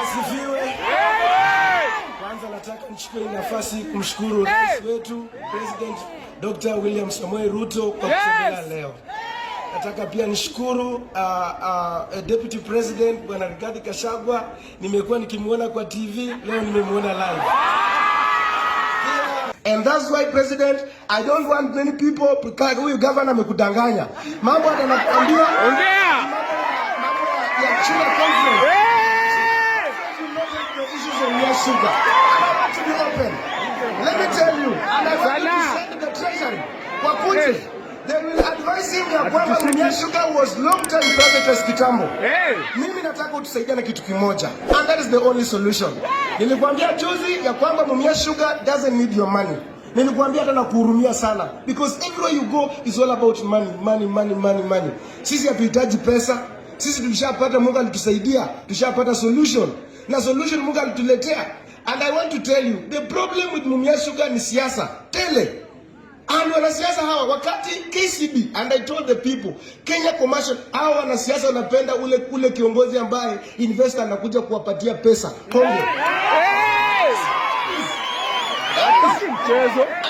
Asifiwe. Kwanza nataka nichukue nafasi kumshukuru Rais wetu President Dr. William Ruto kwa kutembelea leo. Nataka pia nishukuru Deputy President Bwana DP Gachagua, nimekuwa nikimuona kwa TV, leo nimemuona live. And that's why President, I don't want many people because huyu governor amekudanganya. Mambo anakuambia ongea. Mambo ya China conference. Sugar. To be open. Let me tell you, and I want to send the treasury. Wakuje, they will advise him ya kwamba Mumias Sugar was long time privatized kitambo. Mimi nataka utusaidie na kitu kimoja, and that is the only solution. Nilikwambia juzi ya kwamba Mumias Sugar doesn't need your money. Nilikwambia hata na kuhurumia sana, because everywhere you go is all about money. Sisi hatuhitaji pesa. Sisi tulishapata, Mungu alitusaidia, tushapata solution. Na solution Mungu alituletea. And I want to tell you, the problem with Mumias Sugar ni siasa. Tele. And wanasiasa hawa wakati KCB, and I told the people, Kenya Commercial, hawa wanasiasa wanapenda ule kiongozi ambaye investor anakuja kuwapatia pesa. Kongo. And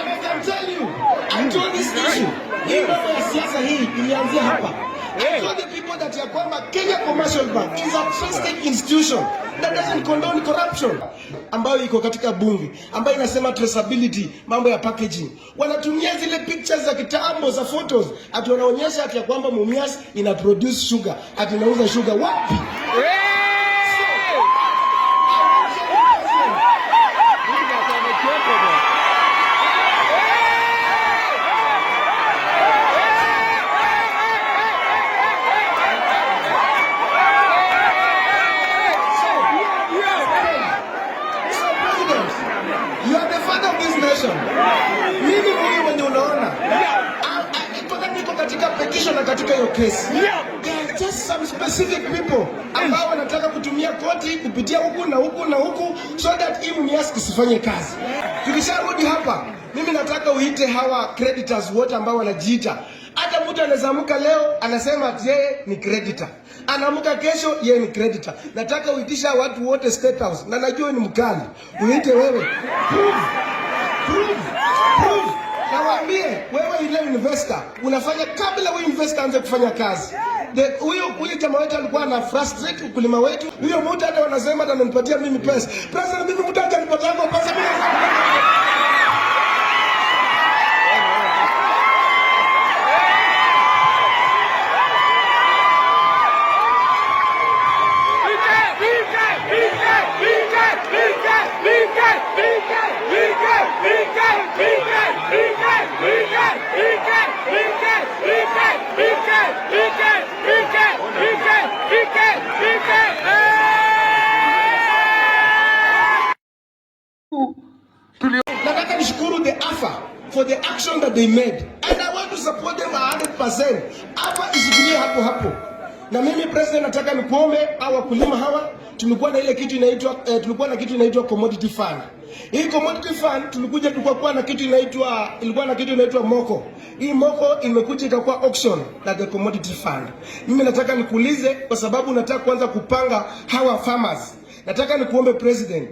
I can tell you, I told this issue. Hii mambo ya siasa hii ilianzia hapa. I told the people that ya kwamba Kenya Commercial Bank is a trusted institution that doesn't condone corruption, ambayo iko katika bunge, ambayo inasema traceability, mambo ya packaging. Wanatumia zile pictures za kitambo za photos, ati wanaonyesha ati ya kwamba Mumias ina produce sugar, ati inauza sugar wapi? Mimi huyu mwenye unaona niko katika petition na katika hiyo case. There are just some specific people ambao wanataka kutumia koti kupitia huku na huku na huku so that hii Mumias isifanye kazi. Tukisharudi hapa, mimi nataka uite hawa creditors wote ambao wanajiita. Hata mtu anazamuka leo anasema yeye ni creditor, anaamka kesho yeye ni creditor. Nataka uitisha watu wote State House, na najua ni mkali. Uite wewe. Prove. Na waambie wewe ile investor unafanya kabla wewe investor anze kufanya kazi. Huyo jamaa wetu alikuwa na frustrate ukulima wetu. Huyo mtu hata wanasema hata ananipatia mimi pesa. President, mimi mtu atanipatia pesa mimi. Nataka nishukuru the AFA for the action that they made, and I want to support them 100%. AFA isikilie hapo. Na mimi President nataka nikuombe au wakulima hawa, tulikuwa na kitu inaitwa commodity fund. Hii commodity fund tulikuwa na kitu inaitwa moko. Hii moko imekuja ikakuwa auction na the commodity fund. Mimi nataka nikuulize kwa sababu nataka kuanza kupanga hawa farmers. Nataka nikuombe President,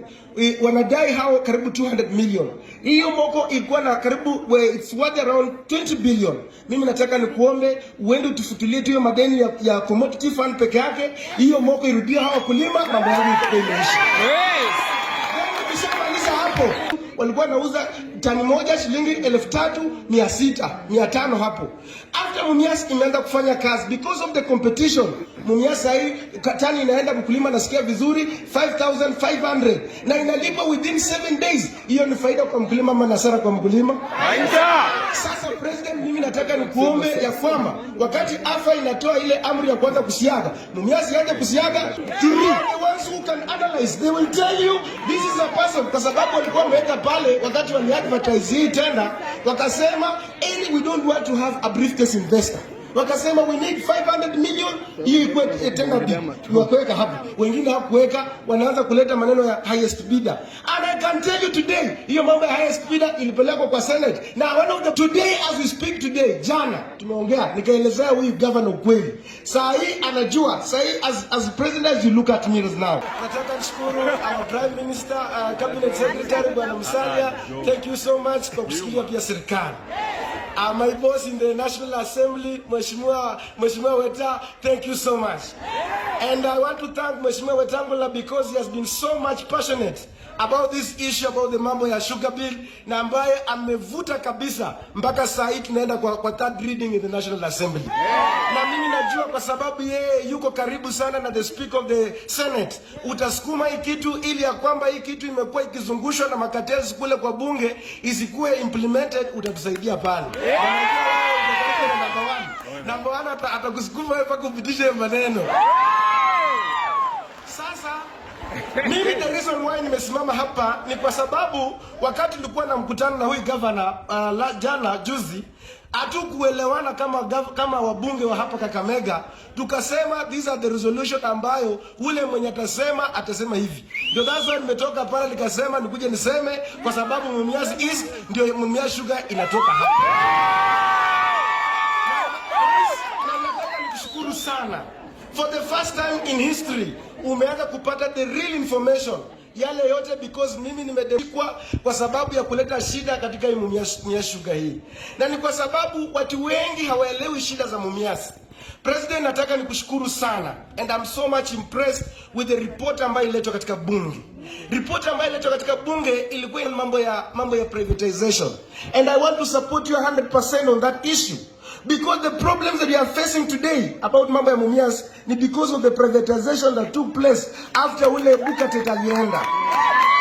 wanadai hao karibu 200 million. Hiyo moko ilikuwa na karibu it's worth around 20 billion. Mimi nataka nikuombe uende utufutulie hiyo madeni ya commodity fund peke yake. Hiyo moko irudie hao kulima, mambo yao itaisha. Kishamaliza hapo, walikuwa nauza tani moja shilingi 3,600 hapo. After Mumias imeanza kufanya kazi, because of the competition, Mumias hii tani inaenda mkulima nasikia vizuri 5,500 na inalipa within 7 days. Hiyo ni faida kwa mkulima ama hasara kwa mkulima? Sasa President, mimi nataka nikuombe ya kwamba wakati AFA inatoa ile amri ya kwanza kusiaga, Mumias ianze kusiaga. The ones who can analyze, they will tell you this is a person, kwa sababu walikuwa wameweka pale wakati wali advertise hii tena wakasema we don't want to have a briefcase investor. wakasema we need 500 million hii ikuwe tena wakaweka hapo. Wengine hawakuweka, wanaanza kuleta maneno ya highest bidder. And I can tell you today, hiyo mambo ya highest bidder ilipelekwa kwa Senate. Now one of the today as we speak today, jana tumeongea nikaelezea huyu governor kweli. Saa hii anajua, saa hii as president as you look at me now. Nataka nishukuru our prime minister, cabinet secretary Bwana Musalia. Thank you so much kwa kusikia pia serikali. My boss in the National Assembly, Mheshimiwa Weta, thank you so much. And I want to thank Mheshimiwa Wetangula because he has been so much passionate about this issue, about the mambo ya sugar bill, na ambaye amevuta kabisa mpaka saa hii tunaenda kwa third reading in the National Assembly. Na mimi najua kwa sababu yeye yuko karibu sana na the Speaker of the Senate, utasukuma hii kitu ili ya kwamba hii kitu imekuwa ikizungushwa na makatezi kule kwa bunge isikuwe implemented, utatusaidia pale. Number one atakusukuma hapa kupitisha maneno. Sasa mimi the reason why nimesimama hapa ni kwa sababu wakati tulikuwa na mkutano na huyu governor jana juzi, hatukuelewana kama wabunge wa hapa Kakamega, tukasema these are the resolution ambayo ule mwenye atasema hivi. Ndio that's why nimetoka pale nikasema nikuje niseme kwa sababu Mumias East ndio Mumias Sugar inatoka hapa. Na nataka nikushukuru sana. For the first time in history, umeanza kupata the real information. Yale yote because mimi nimedekwa kwa sababu ya kuleta shida katika Mumias Sugar hii. Na ni kwa sababu watu wengi hawaelewi shida za Mumias. President, nataka nikushukuru sana and I'm so much impressed with the report ambayo iletwa katika bunge. Report ambayo iletwa katika bunge ilikuwa mambo ya privatization. And I want to support you 100% on that issue. Because the problems that we are facing today about mambo ya Mumias ni because of the privatization that took place after ule Bukate alienda.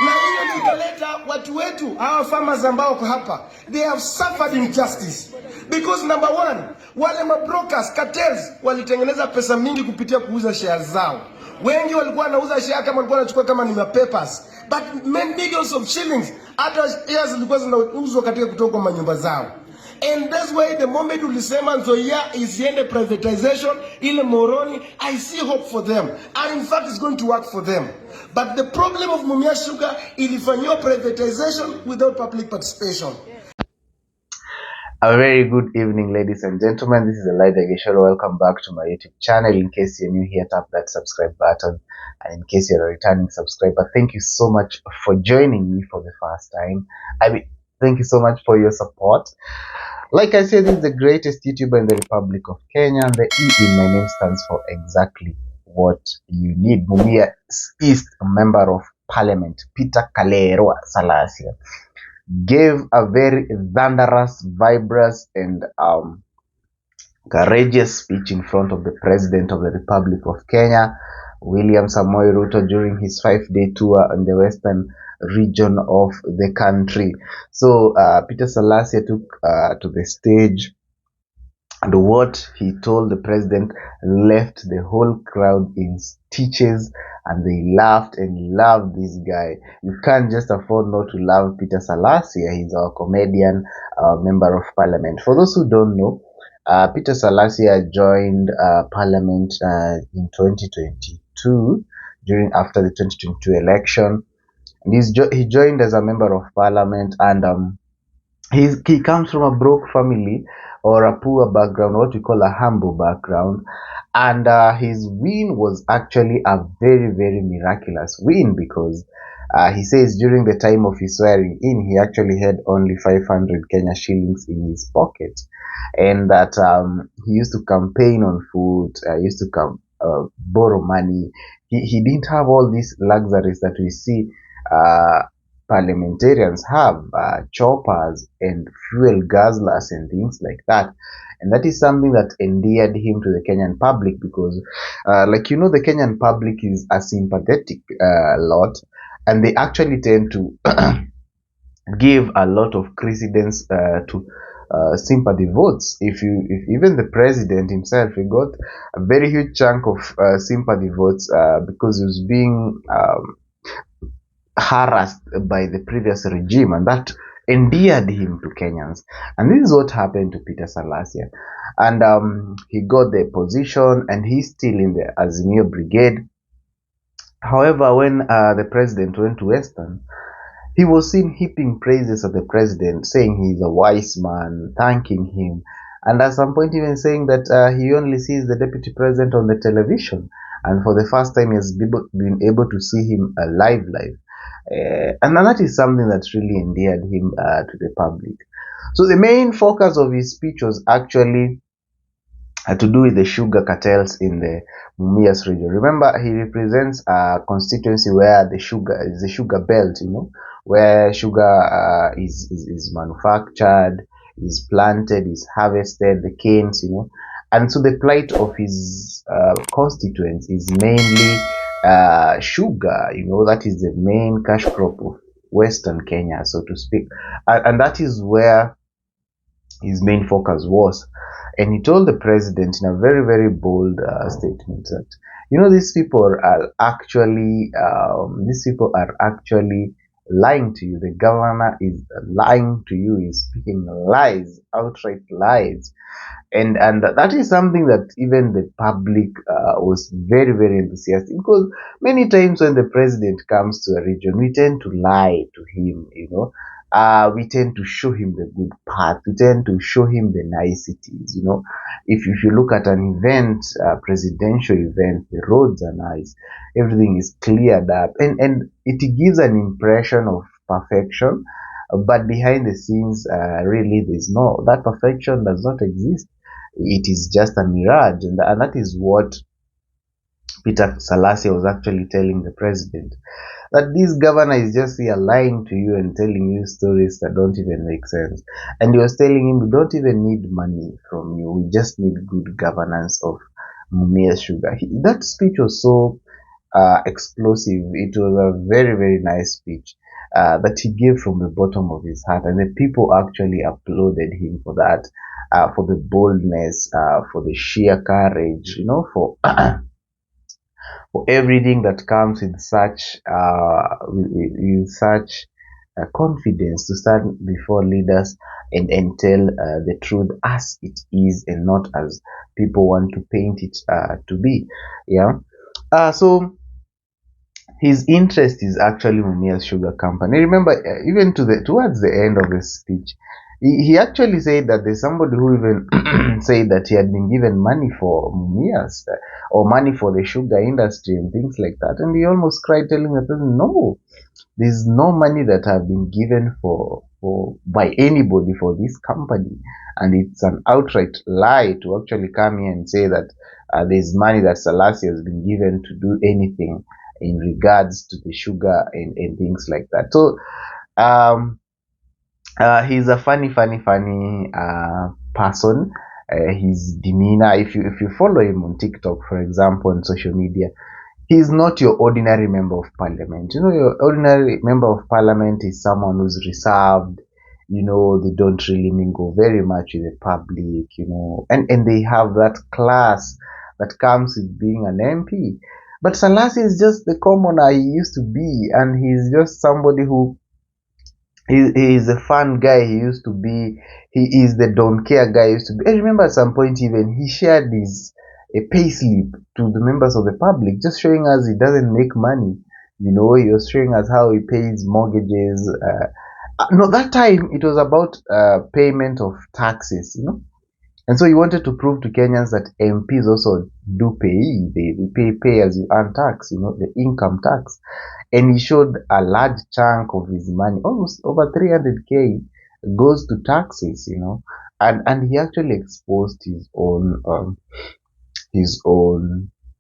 Na hiyo ikaleta watu wetu, hawa farmers ambao kwa hapa, they have suffered injustice. Because number one, wale mabrokers, cartels, walitengeneza pesa mingi kupitia kuuza shares zao. Wengi walikuwa wanauza share kama walikuwa wanachukua kama ni papers. But millions of shillings, hata shares zilikuwa zinauzwa katika kutoka kwa manyumba zao. And that's why the moment ulisema Nzoia isiende privatization, ile Moroni, I see hope for them. And in fact, it's going to work for them. But the problem of Mumias Sugar, ilifanywa privatization without public participation. A very good evening, ladies and gentlemen. This is Elijah Gachagua. Welcome back to my YouTube channel. In case you're new here, tap that subscribe button. And in case you're a returning subscriber, thank you so much for joining me for the first time. Thank you so much for your support. Like I said, this is the greatest YouTuber in the Republic of Kenya, and the E in my name stands for exactly what you need. Mumias East Member of Parliament, Peter Kalero Salasya, gave a very thunderous, vibrant, and courageous speech in front of the President of the Republic of Kenya, William Ruto, during his 5-day tour in the western region of the country. So Peter Salasya took to the stage, and what he told the president left the whole crowd in stitches, and they laughed and loved this guy. You can't just afford not to love Peter Salasya. He's our comedian, member of parliament. For those who don't know, Peter Salasya joined parliament in 2022 after the 2022 election. He joined as a member of parliament, and he comes from a broke family, or a poor background, what we call a humble background. And his win was actually a very, very miraculous win, because he says during the time of his swearing in, he actually had only 500 Kenya shillings in his pocket, and that he used to campaign on food, used to borrow money. He didn't have all these luxuries that we see parliamentarians have, choppers and fuel guzzlers and things like that. And that is something that endeared him to the Kenyan public, because the Kenyan public is a sympathetic lot, and they actually tend to give a lot of precedence to sympathy votes. If even the president himself, he got a very huge chunk of sympathy votes because he was being harassed by the previous regime, and that endeared him to Kenyans. And this is what happened to Peter Salasya. And he got the position, and he's still in the Azimio Brigade. However, when the president went to Western, he was seen heaping praises of the president, saying he's a wise man, thanking him, and at some point even saying that he only sees the deputy president on the television, and for the first time he has been able to see him live. And that is something that really endeared him to the public. So the main focus of his speech was actually to do with the sugar cartels in the Mumias region. Remember, he represents a constituency where the sugar is the sugar belt, where sugar is manufactured, is planted, is harvested, the canes, and so the plight of his constituents is mainly sugar. That is the main cash crop of Western Kenya, so to speak, and that is where his main focus was. And he told the president in a very, very bold statement that, these people are actually lying to you. The governor is lying to you. He's speaking lies, outright lies. And that is something that even the public was very, very enthusiastic, because many times when the president comes to a region, we tend to lie to him. We tend to show him the good part. We tend to show him the niceties. If you look at an event, presidential event, the roads are nice, everything is cleared up, and it gives an impression of perfection. But behind the scenes, really, that perfection does not exist. It is just a mirage, and that is what Peter Salasya was actually telling the president, that this governor is just here lying to you and telling you stories that don't even make sense. And he was telling him, we don't even need money from you, we just need good governance of Mumias Sugar. That speech was so explosive. It was a very, very nice speech that he gave from the bottom of his heart, and the people actually applauded him for that, for the boldness, for the sheer courage, for for everything that comes with such confidence to stand before leaders and tell the truth as it is, and not as people want to paint it to be. So his interest is actually Mumias Sugar Company. Remember, even towards the end of his speech, he actually said that there's somebody who even said that he had been given money for Mumias or money for the sugar industry and things like that. And he almost cried, telling the president, no, there's no money that have been given by anybody for this company. And it's an outright lie to actually come here and say that there's money that Salasya has been given to do anything in regards to the sugar and things like that. So he's a funny person. His demeanor, if you follow him on TikTok, for example, on social media, he's not your ordinary member of parliament. Your ordinary member of parliament is someone who's reserved. They don't really mingle very much with the public, and they have that class that comes with being an MP. But Salasya is just the commoner he used to be, and he's just somebody who he is a fun guy. He used to be. He is the don't care guy he used to be. I remember at some point even he shared a pay slip to the members of the public, just showing us he doesn't make money. He was showing us how he pays mortgages. No, that time it was about payment of taxes. And so he wanted to prove to Kenyans that MPs also do pay. They pay as you earn tax, the income tax. And he showed a large chunk of his money, almost over 300K, goes to taxes, and he actually exposed his own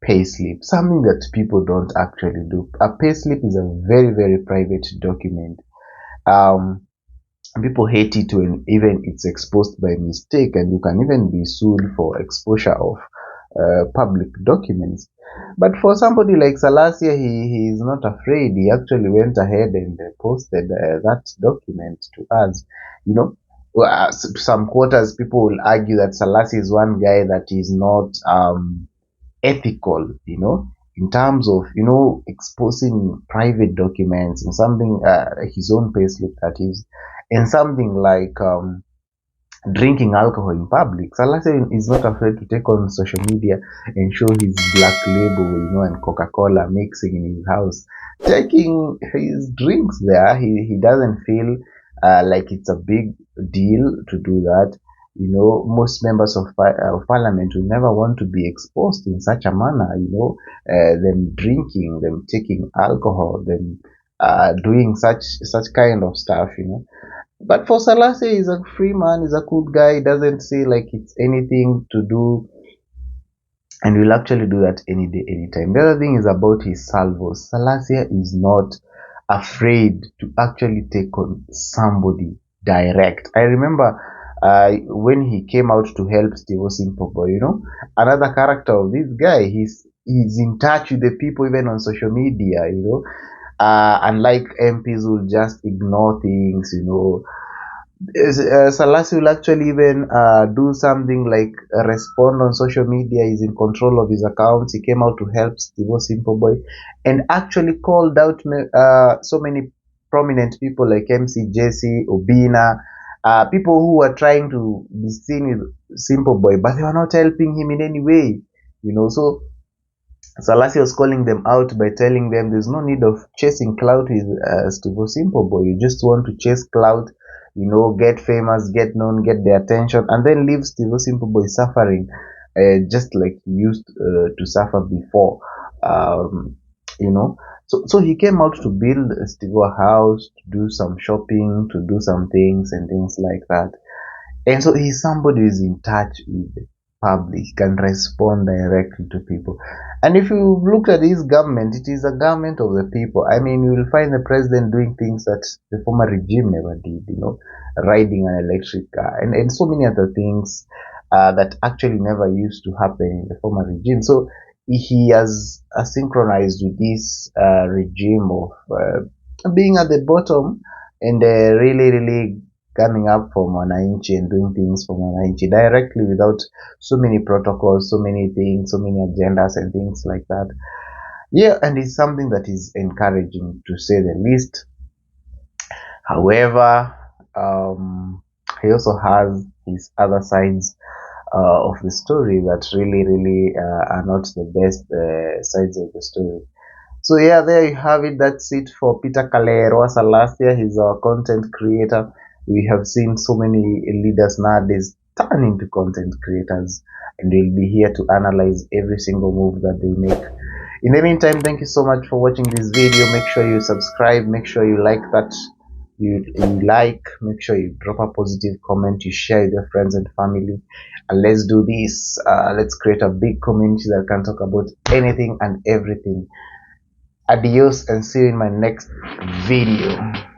payslip, something that people don't actually do. A payslip is a very, very private document. People hate it when even it's exposed by mistake, and you can even be sued for exposure of public documents. But for somebody like Salasya, he is not afraid. He actually went ahead and posted that document to us. Some quarters, people will argue that Salasya is one guy that is not ethical, in terms of, exposing private documents and something, his own payslip that is. and something like drinking alcohol in public. Salasya is not afraid to take on social media and show his black label, and Coca-Cola mixing in his house, taking his drinks there. He doesn't feel like it's a big deal to do that. Most members of parliament will never want to be exposed in such a manner. Them drinking, them taking alcohol, them doing such kind of stuff. But for Salasya, he's a free man, he's a cool guy, he doesn't say like it's anything to do, and will actually do that any day, anytime. The other thing is about his salvos. Salasya is not afraid to actually take on somebody direct. I remember when he came out to help Steve Simpobo, another character of this guy, he's in touch with the people even on social media, unlike MPs will just ignore things, Salasya will actually even do something like respond on social media. He's in control of his accounts. He came out to help Steve Simple Boy and actually called out so many prominent people like MC Jesse, Obina, people who were trying to be seen with Simple Boy, but they were not helping him in any way, So Salasya was calling them out by telling them there's no need of chasing clout with Steve Simple Boy. You just want to chase clout, get famous, get known, get the attention, and then leave Steve Simple Boy suffering just like he used to suffer before. So he came out to build Steve a house, to do some shopping, to do some things and things like that. And so he's somebody who's in touch with the public, can respond directly to people. And if you look at his government, it is a government of the people. I mean, you will find the president doing things that the former regime never did, riding an electric car and so many other things that actually never used to happen in the former regime. So he has synchronized with this regime of being at the bottom and really coming up for Mwananchi and doing things for Mwananchi directly without so many protocols, so many things, so many agendas and things like that. Yeah, and it's something that is encouraging to say the least. However, he also has his other sides of the story that really are not the best sides of the story. So yeah, there you have it. That's it for Peter Kalero Salasya. He's our content creator. We have seen so many leaders nowadays turn into content creators, and we'll be here to analyze every single move that they make. In the meantime, thank you so much for watching this video. Make sure you subscribe, make sure you like that, make sure you drop a positive comment, you share with your friends and family, and let's do this. Let's create a big community that can talk about anything and everything. Adios, and see you in my next video.